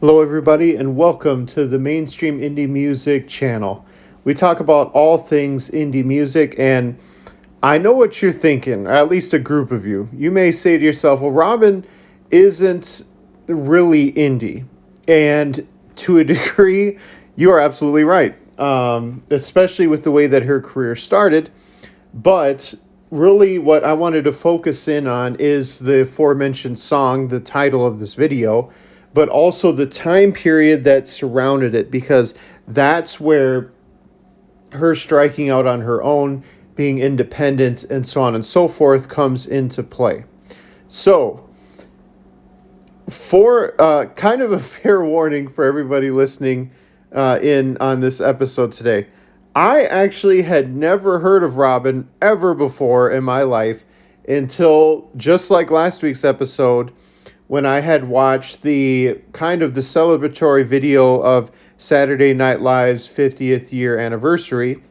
Hello, everybody, and welcome to the Mainstream Indie Music channel. We talk about all things indie music, and I know what you're thinking, or at least a group of you. You may say to yourself, well, Robyn isn't really indie. And to a degree, you are absolutely right, especially with the way that her career started. But really, what I wanted to focus in on is the aforementioned song, the title of this video, but also the time period that surrounded it, because that's where her striking out on her own, being independent, and so on and so forth comes into play. So, for kind of a fair warning for everybody listening in on this episode today, I actually had never heard of Robyn ever before in my life until just like last week's episode, when I had watched the kind of the celebratory video of Saturday Night Live's 50th year anniversary.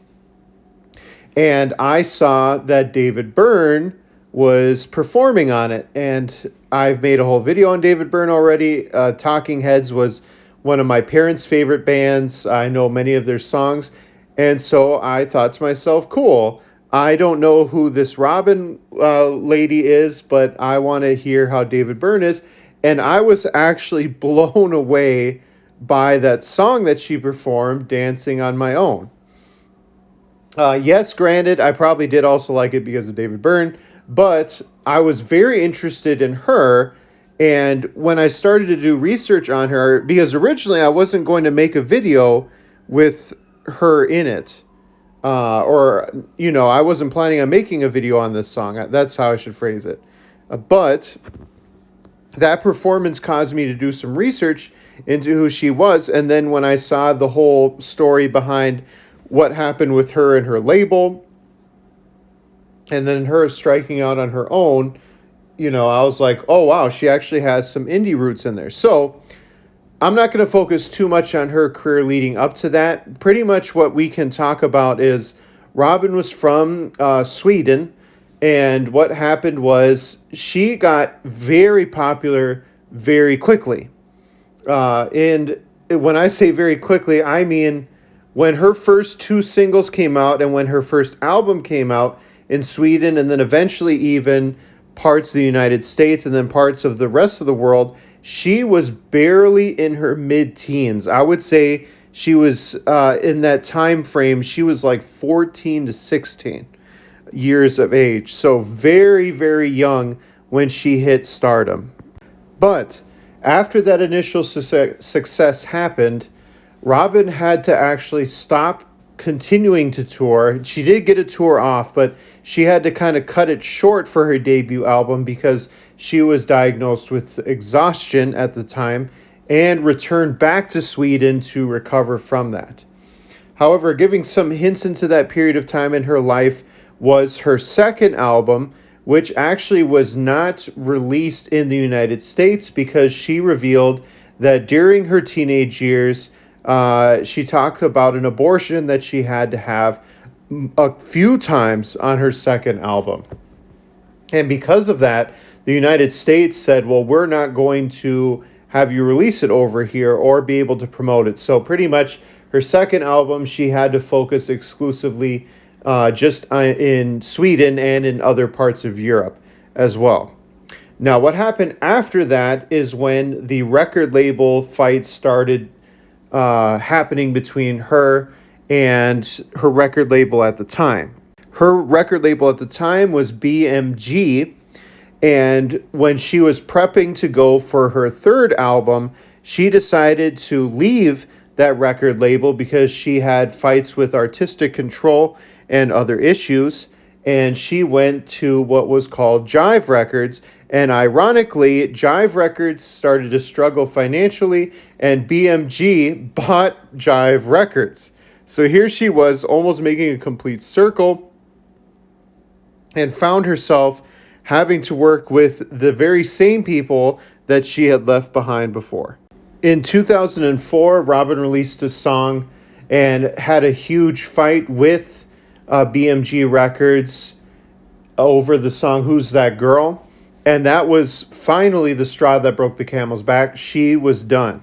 And I saw that David Byrne was performing on it. And I've made a whole video on David Byrne already. Talking Heads was one of my parents' favorite bands. I know many of their songs. And so I thought to myself, cool, I don't know who this Robyn lady is, but I want to hear how David Byrne is. And I was actually blown away by that song that she performed, Dancing on My Own. Yes, granted, I probably did also like it because of David Byrne, but I was very interested in her. And when I started to do research on her, because originally I wasn't going to make a video with her in it, I wasn't planning on making a video on this song. That's how I should phrase it. But that performance caused me to do some research into who she was. And then when I saw the whole story behind what happened with her and her label, and then her striking out on her own, I was like, oh, wow, she actually has some indie roots in there. So I'm not going to focus too much on her career leading up to that. Pretty much what we can talk about is Robyn was from Sweden. And what happened was she got very popular very quickly. And when I say very quickly, I mean when her first two singles came out and when her first album came out in Sweden, and then eventually even parts of the United States and then parts of the rest of the world, she was barely in her mid-teens. I would say she was in that time frame, she was like 14 to 16. Years of age. So very, very young when she hit stardom. But after that initial success happened, Robyn had to actually stop continuing to tour. She did get a tour off, but she had to kind of cut it short for her debut album because she was diagnosed with exhaustion at the time and returned back to Sweden to recover from that. However, giving some hints into that period of time in her life was her second album, which actually was not released in the United States because she revealed that during her teenage years, she talked about an abortion that she had to have a few times on her second album. And because of that, the United States said, well, we're not going to have you release it over here or be able to promote it. So pretty much her second album, she had to focus exclusively just in Sweden and in other parts of Europe as well. Now, what happened after that is when the record label fight started happening between her and her record label at the time. Her record label at the time was BMG, and when she was prepping to go for her third album, she decided to leave that record label because she had fights with artistic control and other issues, and she went to what was called Jive Records. And ironically, Jive Records started to struggle financially, and BMG bought Jive Records. So here she was, almost making a complete circle, and found herself having to work with the very same people that she had left behind before. In 2004, Robyn released a song and had a huge fight with BMG Records over the song Who's That Girl? And that was finally the straw that broke the camel's back. She was done.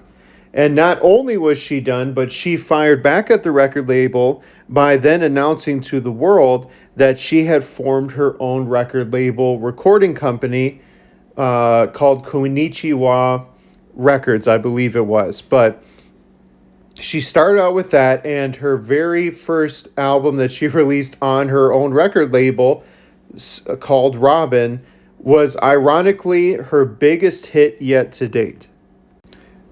And not only was she done, but she fired back at the record label by then announcing to the world that she had formed her own record label recording company called Konichiwa Records, I believe it was. But she started out with that, and her very first album that she released on her own record label, called Robyn, was ironically her biggest hit yet to date.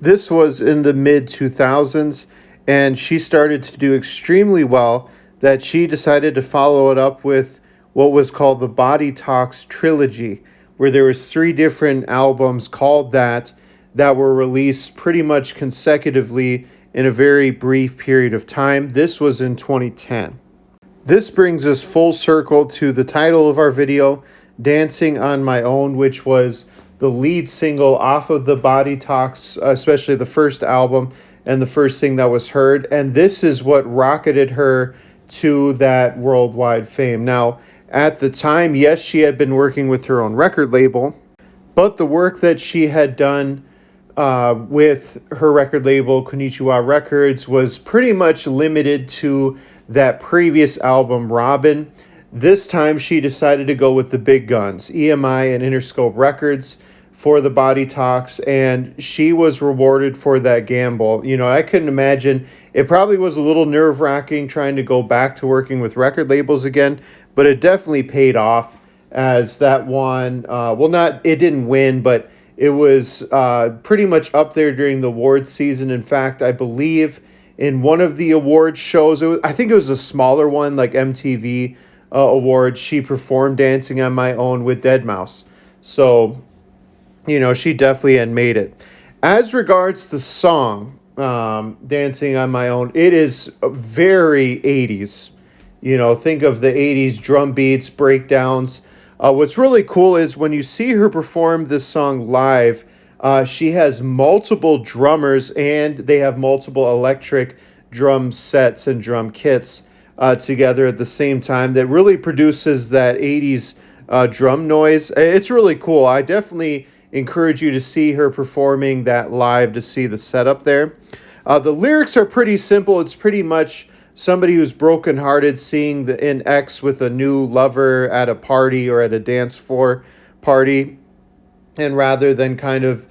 This was in the mid 2000s, and she started to do extremely well that she decided to follow it up with what was called the Body Talks trilogy, where there was three different albums called that were released pretty much consecutively in a very brief period of time. This was in 2010. This brings us full circle to the title of our video, Dancing on My Own, which was the lead single off of the Body Talks, especially the first album and the first thing that was heard. And this is what rocketed her to that worldwide fame. Now, at the time, yes, she had been working with her own record label, but the work that she had done with her record label, Konichiwa Records, was pretty much limited to that previous album, Robyn. This time she decided to go with the big guns, EMI and Interscope Records, for the Body Talks, and she was rewarded for that gamble. You know, I couldn't imagine. It probably was a little nerve-wracking trying to go back to working with record labels again, but it definitely paid off as that one, it didn't win, but it was pretty much up there during the awards season. In fact, I believe in one of the awards shows, I think it was a smaller one, like MTV awards, she performed Dancing on My Own with Deadmau5. So, you know, she definitely had made it. As regards the song, Dancing on My Own, it is very 80s. You know, think of the 80s drum beats, breakdowns. What's really cool is when you see her perform this song live, she has multiple drummers and they have multiple electric drum sets and drum kits together at the same time that really produces that 80s drum noise. It's really cool. I definitely encourage you to see her performing that live to see the setup there. The lyrics are pretty simple. It's pretty much somebody who's brokenhearted seeing an ex with a new lover at a party or at a dance floor party, and rather than kind of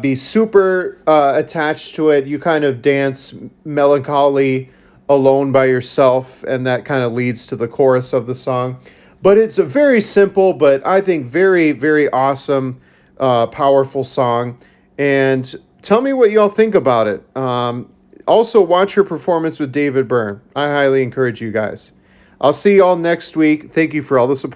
be super attached to it, you kind of dance melancholy alone by yourself, and that kind of leads to the chorus of the song. But it's a very simple, but I think very, very awesome, powerful song. And tell me what y'all think about it. Also, watch her performance with David Byrne. I highly encourage you guys. I'll see y'all next week. Thank you for all the support.